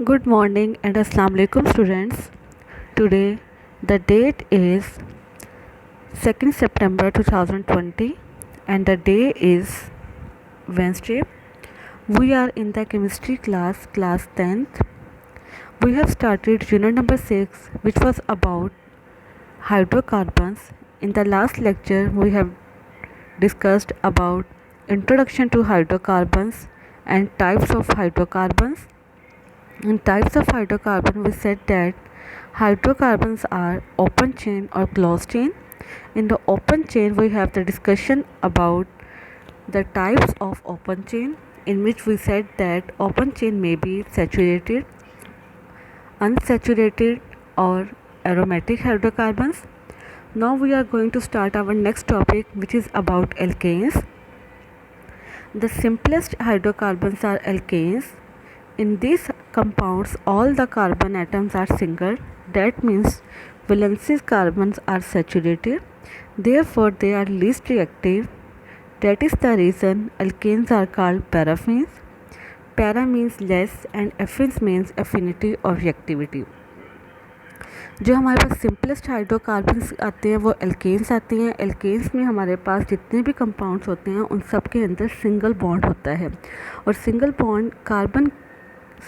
Good morning and Assalamu alaikum students. Today the date is 2nd September 2020 and the day is Wednesday. We are in the chemistry class 10th. We have started unit number 6 which was about hydrocarbons. In the last lecture we have discussed about introduction to hydrocarbons and types of hydrocarbons. In types of hydrocarbon, we said that hydrocarbons are open chain or closed chain. In the open chain, we have the discussion about the types of open chain, in which we said that open chain may be saturated, unsaturated, or aromatic hydrocarbons. Now we are going to start our next topic, which is about alkanes. The simplest hydrocarbons are alkanes. In these compounds, all the carbon atoms are single. That means valence carbons are saturated. Therefore, they are least reactive. That is the reason alkanes are called paraffins. Para means less and affins means affinity or reactivity. जो हमारे पास simplest hydrocarbons आते हैं वो alkanes आते हैं. Alkanes में हमारे पास जितने भी कंपाउंड्स होते हैं उन सब के अंदर सिंगल बॉन्ड होता है और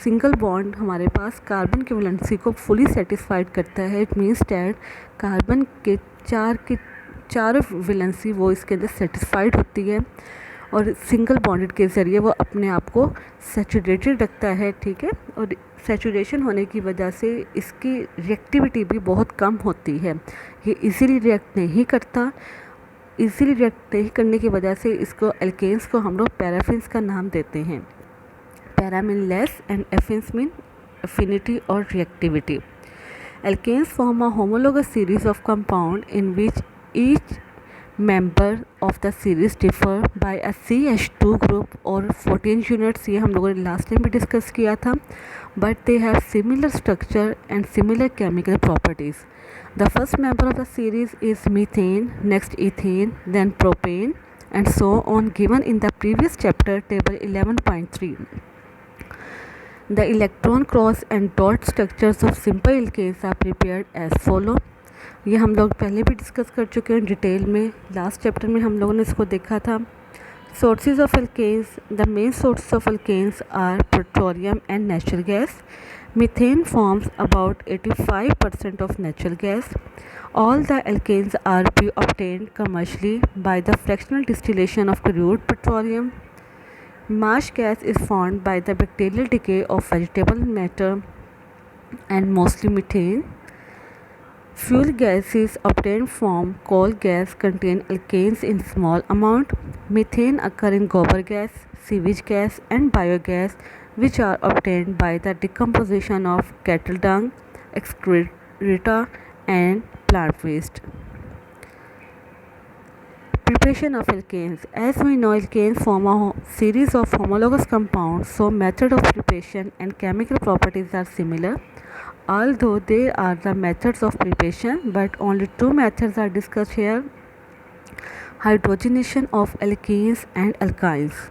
सिंगल बॉन्ड हमारे पास कार्बन की वैलेंसी को फुली सेटिस्फाइड करता है. इट मीन्स डैट कार्बन के चार वैलेंसी वो इसके अंदर सेटिस्फाइड होती है और सिंगल बॉन्डेड के ज़रिए वो अपने आप को सैचुरेटेड रखता है. ठीक है, और सैचुरेशन होने की वजह से इसकी रिएक्टिविटी भी बहुत कम होती है. ये इजीली रिएक्ट नहीं करता. इजीली रिएक्ट नहीं करने की वजह से इसको एल्केन्स को हम लोग पैराफिन्स का नाम देते हैं. Para mean less and affinis mean affinity or reactivity. Alkanes form a homologous series of compound in which each member of the series differ by a CH2 group और 14 units. ये हम लोगों ने लास्ट टाइम भी discuss किया था. But they have similar structure and similar chemical properties. The first member of the series is methane, next ethane, then propane, and so on, given in the previous chapter, table 11.3. The electron cross and dot structures of simple alkanes are prepared as follow. ये हम लोग पहले भी discuss कर चुके हैं detail में. Last chapter में हम लोगों ने इसको देखा था. Sources of alkanes. The main sources of alkanes are petroleum and natural gas. Methane forms about 85% of natural gas. All the alkanes are obtained commercially by the fractional distillation of crude petroleum. Marsh gas is formed by the bacterial decay of vegetable matter and mostly methane. Fuel gases obtained from coal gas contain alkanes in small amount. Methane occur in gobar gas, sewage gas and biogas, which are obtained by the decomposition of cattle dung, excreta and plant waste. Preparation of alkanes. As we know, alkanes form a series of homologous compounds, so method of preparation and chemical properties are similar. Although there are the methods of preparation, but only two methods are discussed here: hydrogenation of alkenes and alkynes.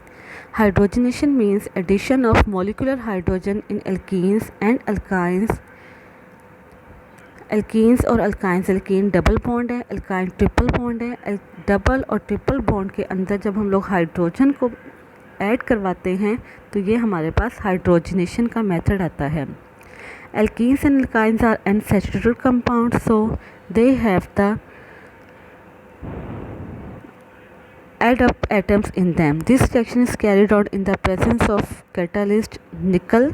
Hydrogenation means addition of molecular hydrogen in alkenes and alkynes. Alkenes और alkynes, alkene double bond है, alkyne triple bond है. Double और triple bond के अंदर जब हम लोग hydrogen को ऐड करवाते हैं तो ये हमारे पास हाइड्रोजनेशन का मेथड आता है. Alkenes and alkynes are unsaturated compound, so they have the add up atoms in them. This reaction is carried out in the presence of catalyst nickel,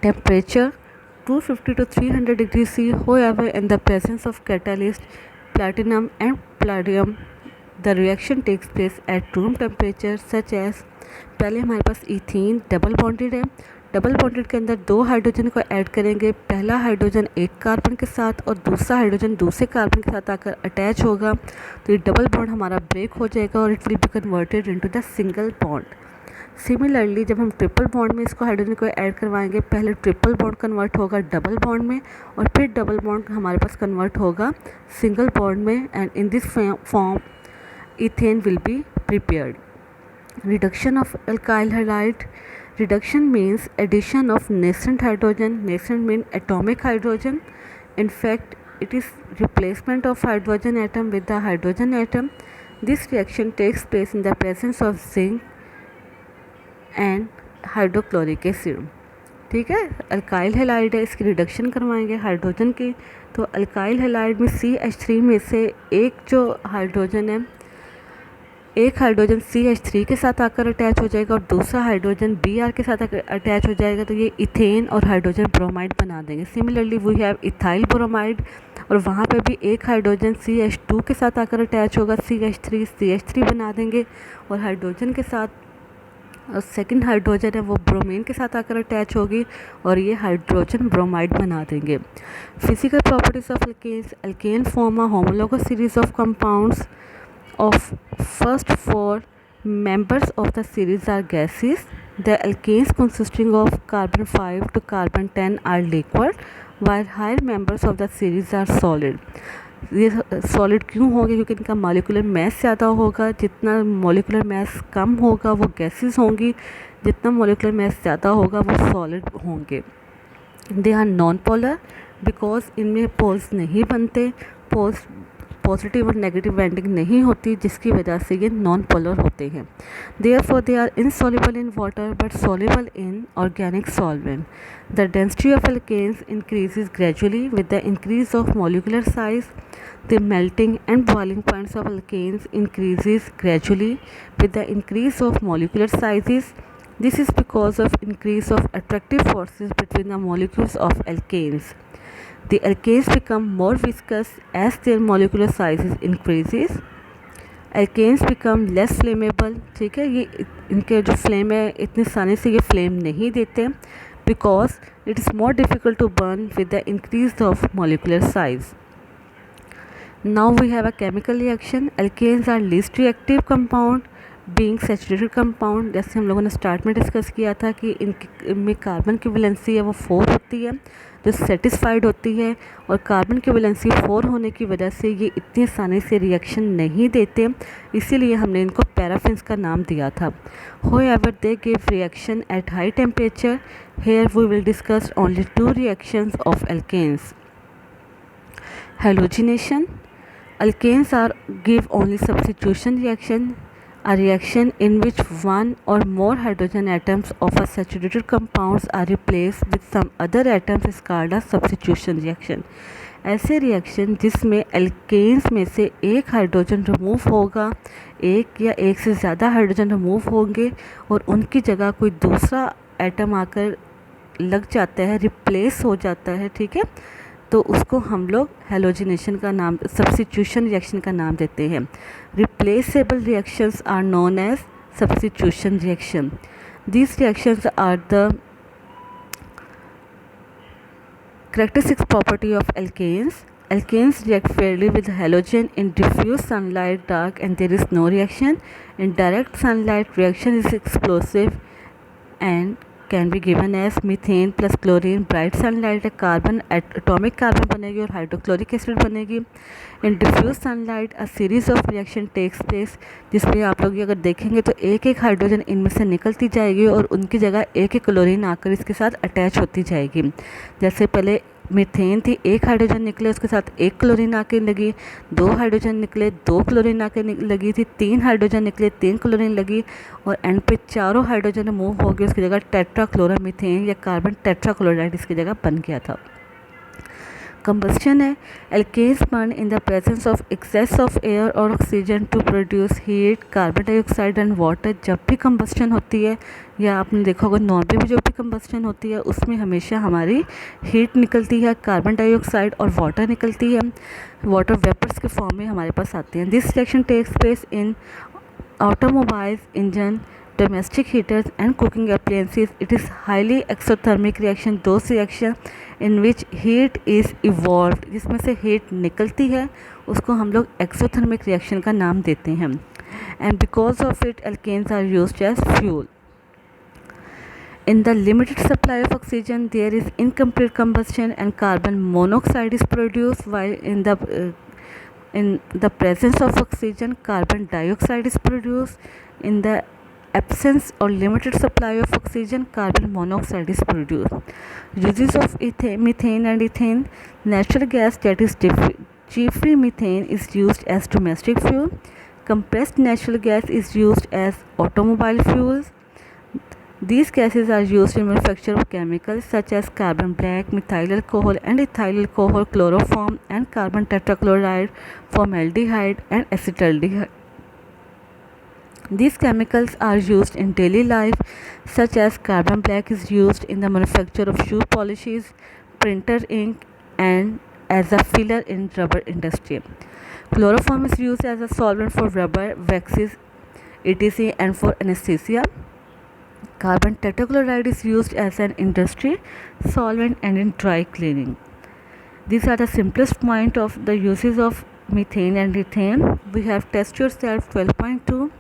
temperature 250 to 300 degrees C. However, in the presence of catalyst platinum and palladium, the reaction takes place at room temperature, such as पहले हमारे पास ethene double bonded है. Double bonded के अंदर दो hydrogen को add करेंगे. पहला hydrogen एक कार्बन के साथ और दूसरा हाइड्रोजन दूसरे कार्बन के साथ आकर अटैच होगा तो ये डबल बॉन्ड हमारा ब्रेक हो जाएगा और it will be converted into the single bond. Similarly जब हम ट्रिपल बॉन्ड में इसको हाइड्रोजन को ऐड करवाएंगे, पहले ट्रिपल बॉन्ड कन्वर्ट होगा डबल बॉन्ड में और फिर डबल बॉन्ड हमारे पास कन्वर्ट होगा सिंगल बॉन्ड में, and in this form ethane will be prepared. Reduction of alkyl halide. Reduction means addition of nascent hydrogen. Nascent means atomic hydrogen. In fact, it is replacement of hydrogen atom with the hydrogen atom. This reaction takes place in the presence of zinc and hydrochloric acid. ठीक है, alkyl halide है, इसकी reduction करवाएंगे hydrogen की. तो alkyl halide में CH3 में से एक जो हाइड्रोजन है, एक हाइड्रोजन CH3 के साथ आकर अटैच हो जाएगा और दूसरा हाइड्रोजन Br के साथ अटैच हो जाएगा. तो ये इथेन और हाइड्रोजन ब्रोमाइड बना देंगे. Similarly we have ethyl bromide, और वहाँ पे भी एक हाइड्रोजन CH2 के साथ आकर अटैच होगा, CH3 बना देंगे. और हाइड्रोजन के साथ और सेकंड हाइड्रोजन है वो ब्रोमीन के साथ आकर अटैच होगी और ये हाइड्रोजन ब्रोमाइड बना देंगे. Physical properties of alkanes. Alkane form a homologous series of compounds of first four members of the series are gases. The alkanes consisting of carbon 5 to carbon 10 are liquid, while higher members of the series are solid. ये solid क्यों होंगे? क्योंकि इनका molecular mess ज़्यादा होगा. जितना molecular mess कम होगा वो गैसेस होंगी, जितना मॉलिक्यूलर मैस ज़्यादा होगा वो सॉलिड होंगे. They are non polar because इनमें पोल्स नहीं बनते, पोल्स पॉजिटिव और नेगेटिव बैंडिंग नहीं होती, जिसकी वजह से ये नॉन पोलर होते हैं. Therefore they are insoluble in water but soluble in organic solvent. The density of alkanes increases gradually with the increase of molecular size. The melting and boiling points of alkanes increases gradually with the increase of molecular sizes. This is because of increase of attractive forces between the molecules of alkanes. The alkanes become more viscous as their molecular sizes increases. Alkanes become less flammable. ठीक है, ये इनके जो flame है इतनी आसानी से ये फ्लेम नहीं देते because it is more difficult to burn with the increase of molecular size. Now we have a chemical reaction. Alkanes are least reactive compound being saturated compound. जैसे हम लोगों ने स्टार्ट में डिस्कस किया था कि इनमें कार्बन की वैलेंसी है वो 4 होती है जो सेटिस्फाइड होती है, और कार्बन की वैलेंसी 4 होने की वजह से ये इतनी आसानी से रिएक्शन नहीं देते, इसीलिए हमने इनको पैराफिन्स का नाम दिया था. However, they give reaction at high temperature. Here we will discuss only 2 reactions of alkanes. Halogenation. Alkanes give only substitution reaction, a reaction in which one or more hydrogen atoms of a saturated compounds are replaced with some other atoms is called a substitution reaction. ऐसे reaction जिसमें alkanes में से एक hydrogen remove होगा, एक या एक से ज़्यादा हाइड्रोजन रिमूव होंगे और उनकी जगह कोई दूसरा एटम आकर लग जाता है, रिप्लेस हो जाता है. ठीक है, तो उसको हम लोग हेलोजिनेशन का नाम, सब्स्टिट्यूशन रिएक्शन का नाम देते हैं. Replaceable reactions are known as substitution reaction. These reactions are the characteristic property of alkanes. Alkanes react fairly with halogen in diffuse sunlight, dark, and there is no reaction. In direct sunlight, reaction is explosive and can be given as methane plus chlorine. Bright sunlight carbon atomic carbon बनेगी और hydrochloric acid बनेगी. In diffuse sunlight a series of reaction takes place, जिसमें आप लोग अगर देखेंगे तो एक एक हाइड्रोजन इनमें से निकलती जाएगी और उनकी जगह एक एक क्लोरीन आकर इसके साथ अटैच होती जाएगी. जैसे पहले मीथेन थी, एक हाइड्रोजन निकले उसके साथ एक क्लोरीन आके लगी, 2 हाइड्रोजन निकले 2 क्लोरीन आके लगी थी, 3 हाइड्रोजन निकले 3 क्लोरीन लगी, और एंड पे चारों हाइड्रोजन मूव हो गए, उसकी जगह टेट्राक्लोरोमीथेन या कार्बन टेट्राक्लोराइड इसकी जगह बन गया था. कंबस्शन है. Alkanes burn in the presence of excess of air और oxygen to produce heat, carbon dioxide and water. जब भी कंबस्शन होती है या आपने देखा होगा नॉर्मल में जो भी कंबस्शन होती है उसमें हमेशा हमारी हीट निकलती है, कार्बन डाइऑक्साइड और वाटर निकलती है, वाटर वेपर्स के फॉर्म में हमारे पास आते हैं. This reaction takes place in automobiles, engine, domestic heaters and cooking appliances. It is highly exothermic reaction, those reaction in which heat is evolved, जिसमें से heat निकलती है उसको हम लोग exothermic reaction का नाम देते हैं. And because of it alkanes are used as fuel. In the limited supply of oxygen there is incomplete combustion and carbon monoxide is produced, while in the presence of oxygen carbon dioxide is produced. In the absence or limited supply of oxygen, carbon monoxide is produced. Uses of methane and ethane. Natural gas that is chiefly methane is used as domestic fuel. Compressed natural gas is used as automobile fuels. These gases are used in manufacture of chemicals such as carbon black, methyl alcohol and ethyl alcohol, chloroform and carbon tetrachloride, formaldehyde and acetaldehyde. These chemicals are used in daily life, such as carbon black is used in the manufacture of shoe polishes, printer ink and as a filler in rubber industry. Chloroform is used as a solvent for rubber, waxes, etc. and for anesthesia. Carbon tetrachloride is used as an industry solvent and in dry cleaning. These are the simplest point of the uses of methane and ethane. We have test yourself 12.2,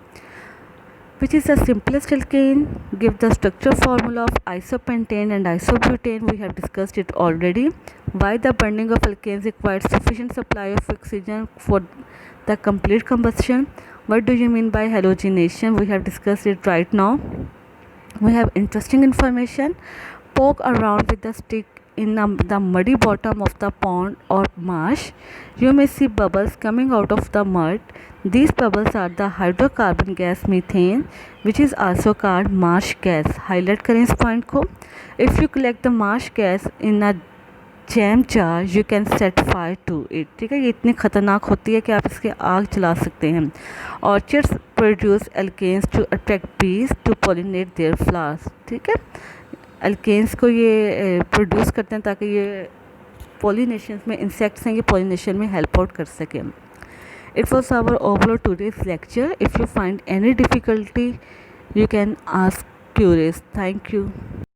which is the simplest alkane. Give the structure formula of isopentane and isobutane. We have discussed it already. Why the burning of alkanes requires sufficient supply of oxygen for the complete combustion. What do you mean by halogenation? We have discussed it right now. We have interesting information. Poke around with the stick in the muddy bottom of the pond or marsh. You may see bubbles coming out of the mud. These bubbles are the hydrocarbon gas methane, which is also called marsh gas. Highlight करें इस point को. If you collect the marsh gas in a jam jar you can set fire to it. ठीक है, ये इतनी ख़तरनाक होती है कि आप इसके आग जला सकते हैं. Orchids produce alkenes to attract bees to pollinate their flowers. ठीक है, एल्केन्स को ये प्रोड्यूस करते हैं ताकि ये पॉलिनेशन में इंसेक्ट्स हैं, ये पॉलिनेशन में हेल्प आउट कर सकें. It was our overall today's lecture. If you find any difficulty you can ask curious. Thank you.